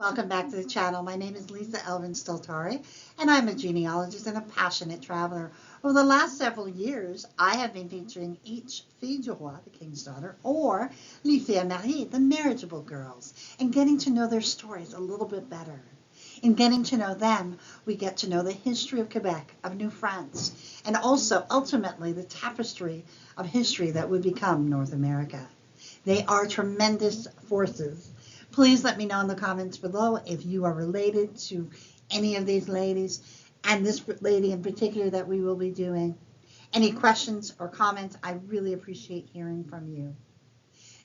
Welcome back to the channel. My name is Lisa Elvin Stiltari, and I'm a genealogist and a passionate traveler. Over the last several years, I have been featuring each fille du roi, the king's daughter, or les filles mariées, the marriageable girls, and getting to know their stories a little bit better. In getting to know them, we get to know the history of Quebec, of New France, and also ultimately the tapestry of history that would become North America. They are tremendous forces. Please let me know in the comments below if you are related to any of these ladies and this lady in particular that we will be doing. Any questions or comments, I really appreciate hearing from you.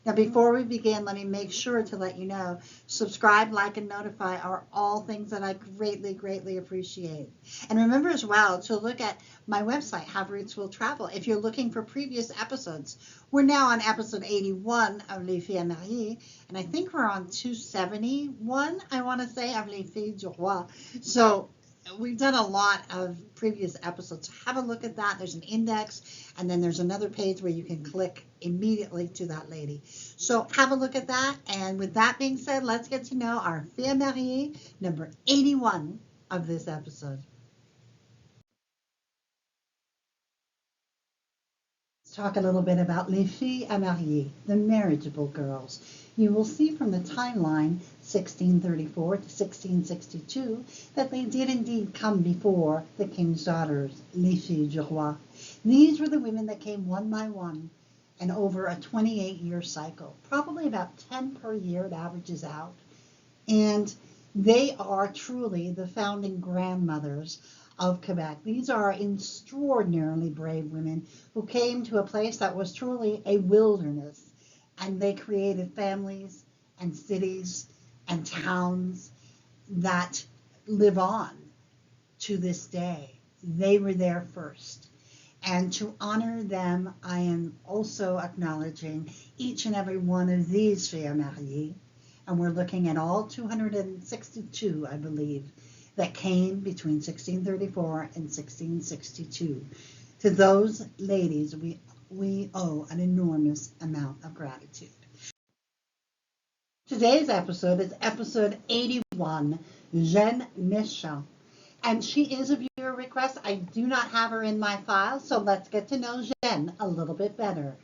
Now, before we begin, let me make sure to let you know, subscribe, like, and notify are all things that I greatly, greatly appreciate. And remember as well to look at my website, Have Roots Will Travel. If you're looking for previous episodes, we're now on episode 81 of Les Filles Mariées, and I think we're on 271, I want to say, of Les Filles du Roi. So we've done a lot of previous episodes. Have a look at that. There's an index, and then there's another page where you can click immediately to that lady. So have a look at that. And with that being said, let's get to know our Fille Mariée, number 81 of this episode. Let's talk a little bit about Les Filles Mariées, the marriageable girls. You will see from the timeline 1634 to 1662 that they did indeed come before the king's daughters, les filles du roi. These were the women that came one by one and over a 28-year cycle, probably about 10 per year it averages out. And they are truly the founding grandmothers of Quebec. These are extraordinarily brave women who came to a place that was truly a wilderness, and they created families and cities and towns that live on to this day. They were there first. And to honor them, I am also acknowledging each and every one of these filles mariées, and we're looking at all 262, I believe, that came between 1634 and 1662. To those ladies, we owe an enormous amount of gratitude. Today's episode is episode 81, Jeanne mechin. And she is a viewer request. I do not have her in my file, so let's get to know Jeanne a little bit better.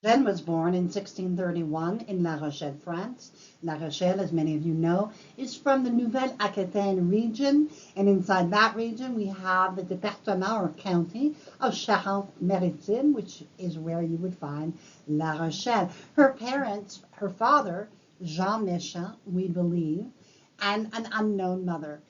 Jeanne was born in 1631 in La Rochelle, France. La Rochelle, as many of you know, is from the Nouvelle-Aquitaine region, and inside that region we have the département or county of Charente-Maritime, which is where you would find La Rochelle. Her parents, her father, Jean Mechin, we believe, and an unknown mother.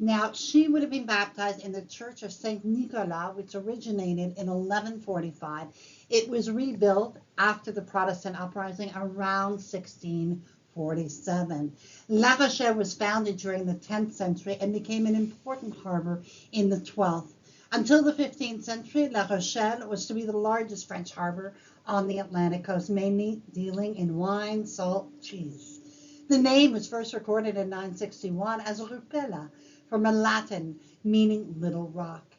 Now, she would have been baptized in the Church of Saint Nicholas, which originated in 1145. It was rebuilt after the Protestant uprising around 1647. La Rochelle was founded during the 10th century and became an important harbor in the 12th. Until the 15th century, La Rochelle was to be the largest French harbor on the Atlantic coast, mainly dealing in wine, salt, cheese. The name was first recorded in 961 as Rupella, from a Latin meaning little rock.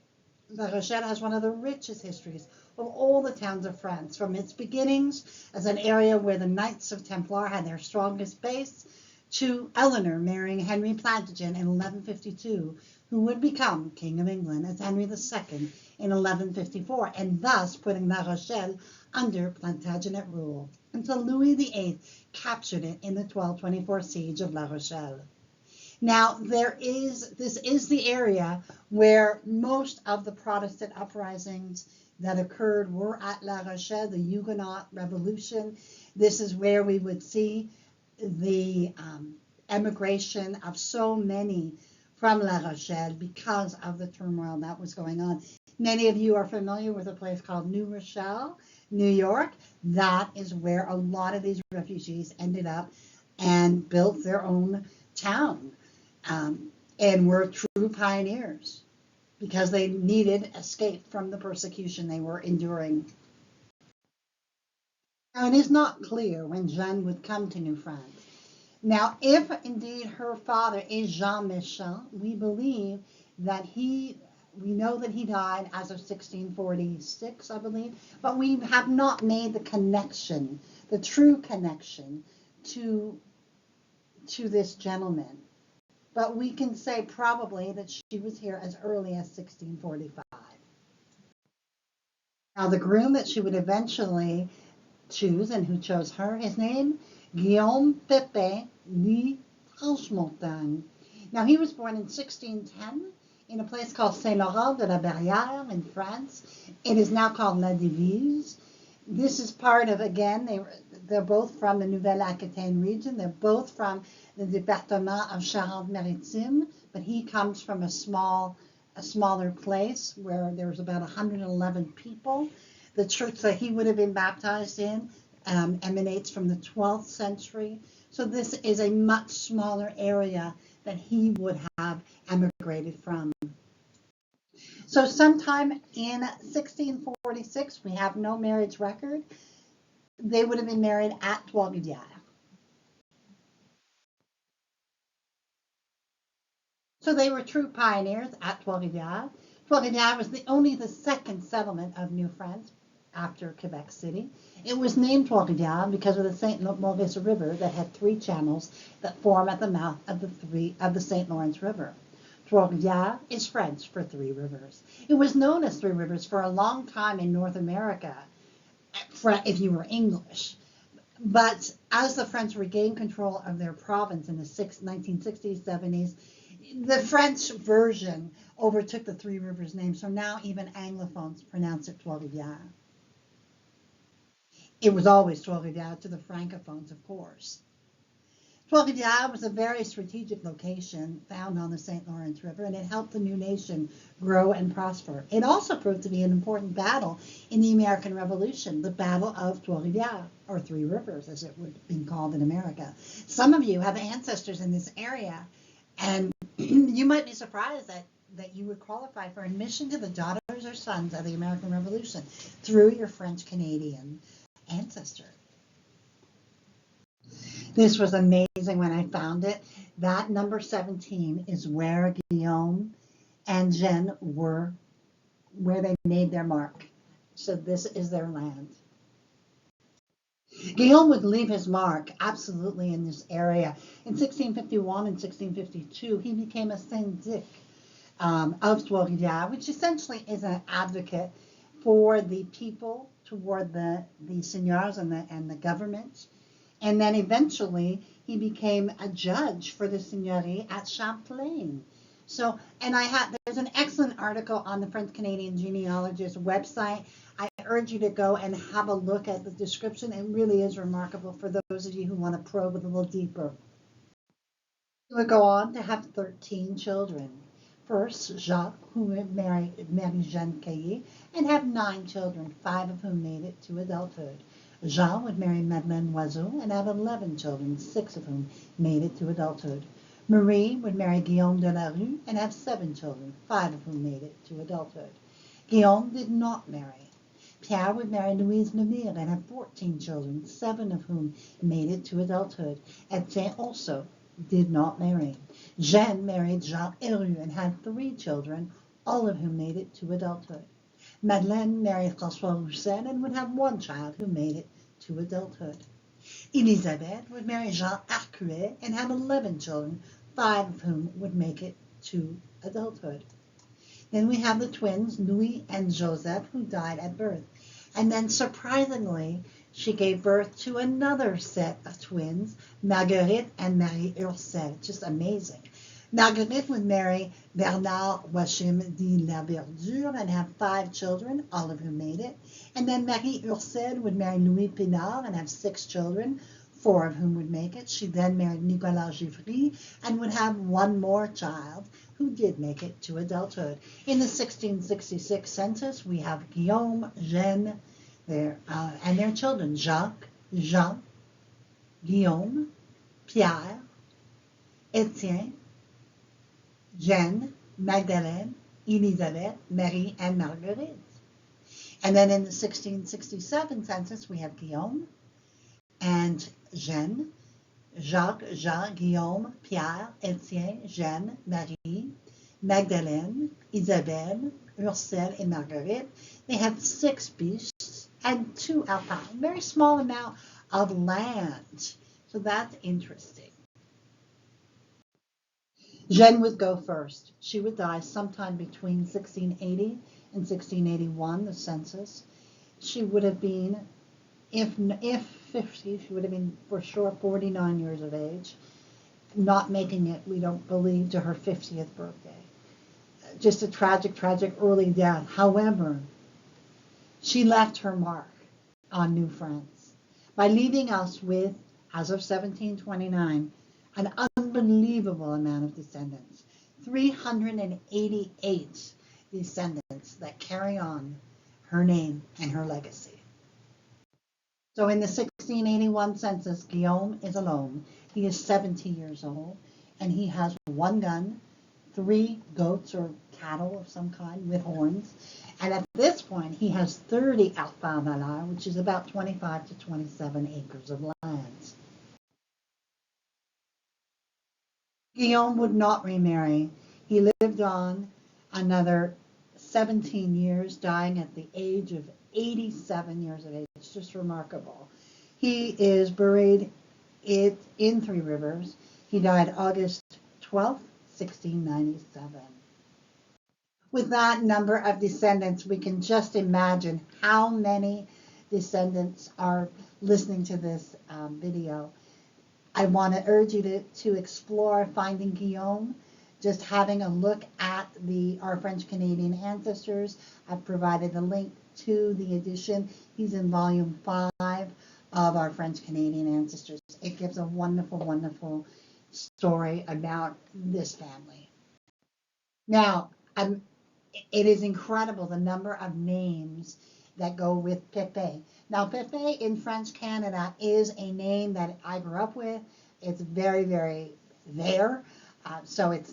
La Rochelle has one of the richest histories of all the towns of France, from its beginnings as an area where the Knights of Templar had their strongest base, to Eleanor marrying Henry Plantagenet in 1152, who would become King of England as Henry II in 1154, and thus putting La Rochelle under Plantagenet rule, until Louis VIII captured it in the 1224 siege of La Rochelle. Now, this is the area where most of the Protestant uprisings that occurred were at La Rochelle, the Huguenot Revolution. This is where we would see the emigration of so many from La Rochelle because of the turmoil that was going on. Many of you are familiar with a place called New Rochelle, New York. That is where a lot of these refugees ended up and built their own town. And were true pioneers because they needed escape from the persecution they were enduring. Now, it is not clear when Jeanne would come to New France. Now, if indeed her father is Jean Mechin, we believe that we know that he died as of 1646, I believe, but we have not made the connection, the true connection to to this gentleman, but we can say probably that she was here as early as 1645. Now, the groom that she would eventually choose and who chose her, his name, Guillaume Pépin de Franche-Montagne. Now, he was born in 1610 in a place called Saint-Laurent de la Barrière in France. It is now called La Divise. This is part of, again, they're both from the Nouvelle-Aquitaine region. They're both from the département of Charente-Maritime, but he comes from a smaller place where there was about 111 people. The church that he would have been baptized in emanates from the 12th century. So this is a much smaller area that he would have emigrated from. So sometime in 1646, we have no marriage record. They would have been married at Trois-Rivières. So they were true pioneers at Trois-Rivières. Trois-Rivières was only the second settlement of New France after Quebec City. It was named Trois-Rivières because of the St. Maurice River that had 3 channels that form at the mouth of the St. Lawrence River. Trois-Rivières is French for 3 rivers. It was known as 3 rivers for a long time in North America, if you were English. But as the French regained control of their province in the 1960s, 70s, the French version overtook the 3 rivers name, so now even Anglophones pronounce it Trois-Rivières. It was always Trois-Rivières to the Francophones, of course. Trois-Rivières was a very strategic location found on the St. Lawrence River, and it helped the new nation grow and prosper. It also proved to be an important battle in the American Revolution, the Battle of Trois-Rivières, or 3 Rivers, as it would have been called in America. Some of you have ancestors in this area, and you might be surprised that you would qualify for admission to the daughters or sons of the American Revolution through your French-Canadian ancestor. This was amazing when I found it. That number 17 is where Guillaume and Jeanne were, where they made their mark. So this is their land. Guillaume would leave his mark absolutely in this area. In 1651 and 1652, he became a syndic of Trois-Rivières, which essentially is an advocate for the people toward the seigneurs and the government. And then eventually he became a judge for the seigneurie at Champlain. So, and there's an excellent article on the French Canadian genealogist website. I urge you to go and have a look at the description. It really is remarkable for those of you who want to probe a little deeper. He would go on to have 13 children. First, Jacques, who would marry Jeanne Caillé, and have 9 children, 5 of whom made it to adulthood. Jean would marry Madeleine Oiseau and have 11 children, 6 of whom made it to adulthood. Marie would marry Guillaume de la Rue and have 7 children, 5 of whom made it to adulthood. Guillaume did not marry. Pierre would marry Louise Lemire and have 14 children, 7 of whom made it to adulthood. Etienne also did not marry. Jeanne married Jacques Heroux and had 3 children, all of whom made it to adulthood. Madeleine married François Roussel and would have 1 child who made it to adulthood. Elisabeth would marry Jean Arcueil and have 11 children, 5 of whom would make it to adulthood. Then we have the twins, Louis and Joseph, who died at birth. And then surprisingly, she gave birth to another set of twins, Marguerite and Marie Ursel. Just amazing. Marguerite would marry Bernard Wachim de la Verdure and have 5 children, all of whom made it. And then Marie Ursel would marry Louis Pinard and have 6 children, 4 of whom would make it. She then married Nicolas Givry and would have 1 more child who did make it to adulthood. In the 1666 census, we have Guillaume, Jeanne, and their children, Jacques, Jean, Guillaume, Pierre, Etienne, Jeanne, Magdalene, Elisabeth, Marie, and Marguerite. And then in the 1667 census, we have Guillaume and Jeanne, Jacques, Jean, Guillaume, Pierre, Etienne, Jeanne, Marie, Magdalene, Isabelle, Ursel, and Marguerite. They had 6 beasts and 2 alpines, very small amount of land. So that's interesting. Jeanne would go first. She would die sometime between 1680 and 1681, the census. She would have been, if 50, she would have been for sure 49 years of age, not making it, we don't believe, to her 50th birthday. Just a tragic, tragic early death. However, she left her mark on New France by leaving us with, as of 1729, an unbelievable amount of descendants. 388 descendants that carry on her name and her legacy. So in the 1681 census, Guillaume is alone. He is 70 years old, and he has one gun, 3 goats or cattle of some kind with horns. And at this point, he has 30 alpins valeurs, which is about 25 to 27 acres of land. Guillaume would not remarry. He lived on another 17 years, dying at the age of 87 years of age. It's just remarkable. He is buried in Three Rivers. He died August 12th, 1697. With that number of descendants, we can just imagine how many descendants are listening to this video. I want to urge you to explore Finding Guillaume, just having a look at our French-Canadian ancestors. I've provided a link to the edition. He's in volume 5 of our French-Canadian ancestors. It gives a wonderful, wonderful story about this family. Now, it is incredible the number of names that go with Pepe. Now, Pepe in French Canada is a name that I grew up with. It's very, very there. So it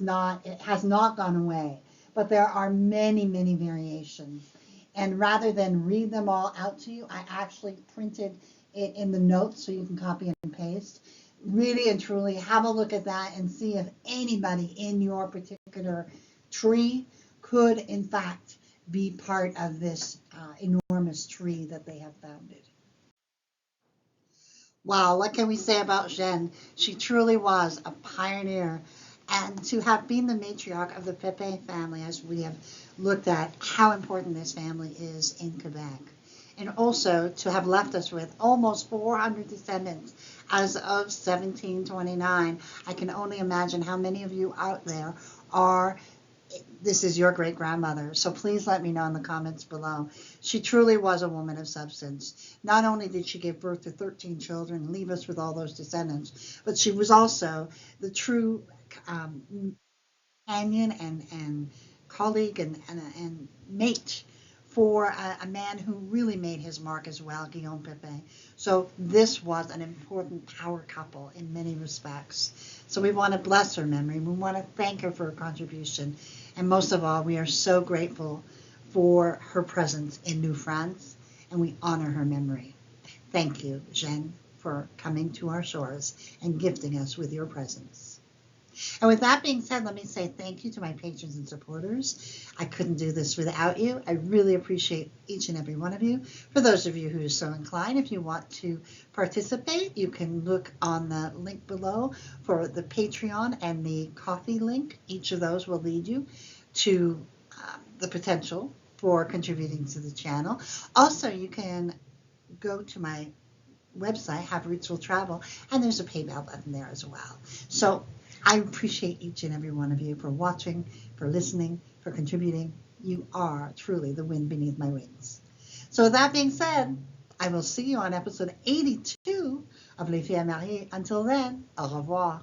has not gone away. But there are many, many variations. And rather than read them all out to you, I actually printed it in the notes so you can copy and paste. Really and truly have a look at that and see if anybody in your particular tree could in fact be part of this enormous tree that they have founded. Wow, what can we say about Jeanne? She truly was a pioneer. And to have been the matriarch of the Pepe family, as we have looked at how important this family is in Quebec. And also to have left us with almost 400 descendants as of 1729. I can only imagine how many of you out there this is your great grandmother. So please let me know in the comments below. She truly was a woman of substance. Not only did she give birth to 13 children and leave us with all those descendants, but she was also the true companion and colleague and mate for a man who really made his mark as well, Guillaume Pepe. So this was an important power couple in many respects. So we want to bless her memory. We want to thank her for her contribution. And most of all, we are so grateful for her presence in New France, and we honor her memory. Thank you, Jeanne, for coming to our shores and gifting us with your presence. And with that being said, let me say thank you to my patrons and supporters. I couldn't do this without you. I really appreciate each and every one of you. For those of you who are so inclined, if you want to participate, you can look on the link below for the Patreon and the coffee link. Each of those will lead you to the potential for contributing to the channel. Also, you can go to my website, Have Roots Will Travel, and there's a PayPal button there as well. So I appreciate each and every one of you for watching, for listening, for contributing. You are truly the wind beneath my wings. So with that being said, I will see you on episode 82 of Les Filles Mariées. Until then, au revoir.